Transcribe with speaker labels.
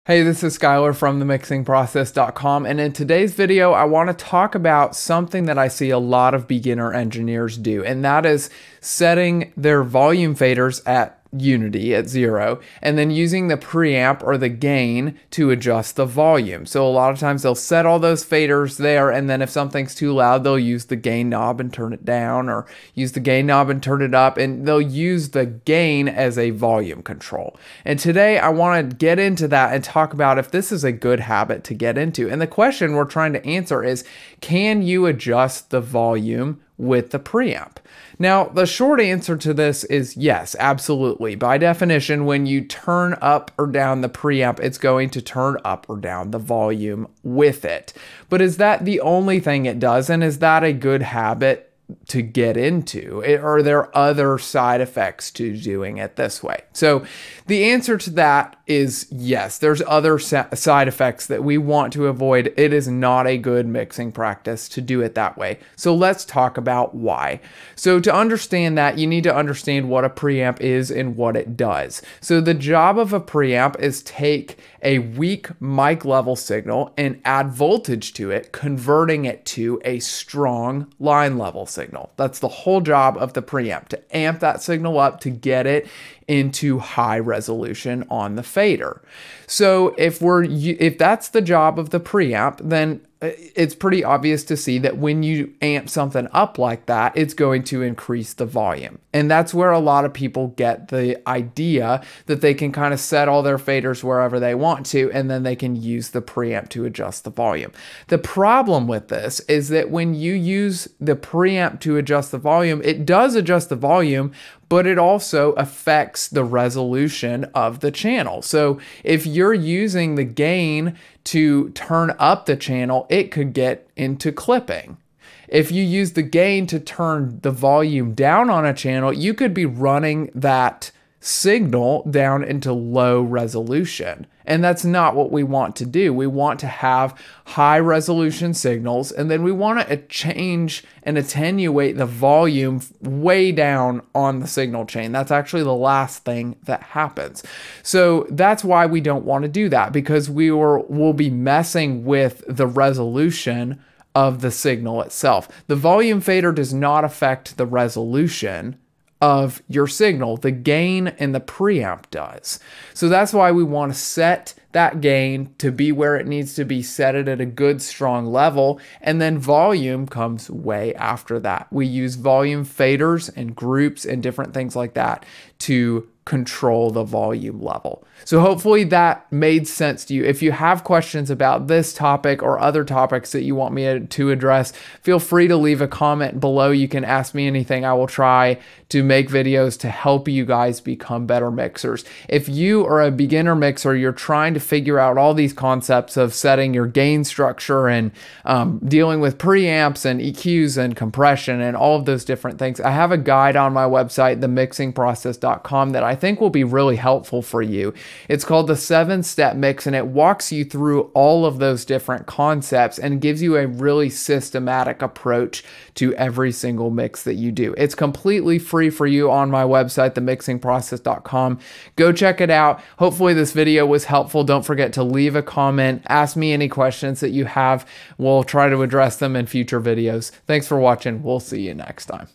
Speaker 1: Hey, this is Schuyler from themixingprocess.com, and in today's video I want to talk about something that I see a lot of beginner engineers do, and that is setting their volume faders at unity at 0 and then using the preamp or the gain to adjust the volume. So a lot of times they'll set all those faders there, and then if something's too loud they'll use the gain knob and turn it down, or use the gain knob and turn it up, and they'll use the gain as a volume control. And today I want to get into that and talk about if this is a good habit to get into. And the question we're trying to answer is, can you adjust the volume with the preamp? Now, the short answer to this is yes, absolutely. By definition, when you turn up or down the preamp, it's going to turn up or down the volume with it. But is that the only thing it does? And is that a good habit to get into? Are there other side effects to doing it this way? So the answer to that is yes, there's other side effects that we want to avoid. It is not a good mixing practice to do it that way. So let's talk about why. So to understand that, you need to understand what a preamp is and what it does. So the job of a preamp is take a weak mic level signal and add voltage to it, converting it to a strong line level signal. That's the whole job of the preamp, to amp that signal up to get it into high resolution on the fader. So if that's the job of the preamp, then it's pretty obvious to see that when you amp something up like that, it's going to increase the volume. And that's where a lot of people get the idea that they can kind of set all their faders wherever they want to, and then they can use the preamp to adjust the volume. The problem with this is that when you use the preamp to adjust the volume, it does adjust the volume, but it also affects the resolution of the channel. So if you're using the gain to turn up the channel, it could get into clipping. If you use the gain to turn the volume down on a channel, you could be running that signal down into low resolution. And that's not what we want to do. We want to have high resolution signals, and then we want to change and attenuate the volume way down on the signal chain. That's actually the last thing that happens. So that's why we don't want to do that, because we'll be messing with the resolution of the signal itself. The volume fader does not affect the resolution of your signal. The gain and the preamp does. So that's why we want to set that gain to be where it needs to be, set it at a good strong level, and then volume comes way after that. We use volume faders and groups and different things like that to control the volume level. So hopefully that made sense to you. If you have questions about this topic or other topics that you want me to address, feel free to leave a comment below. You can ask me anything. I will try to make videos to help you guys become better mixers. If you are a beginner mixer, you're trying to figure out all these concepts of setting your gain structure and dealing with preamps and EQs and compression and all of those different things, I have a guide on my website, themixingprocess.com, that I think will be really helpful for you. It's called the 7-Step Mix, and it walks you through all of those different concepts and gives you a really systematic approach to every single mix that you do. It's completely free for you on my website, themixingprocess.com. Go check it out. Hopefully this video was helpful. Don't forget to leave a comment. Ask me any questions that you have. We'll try to address them in future videos. Thanks for watching. We'll see you next time.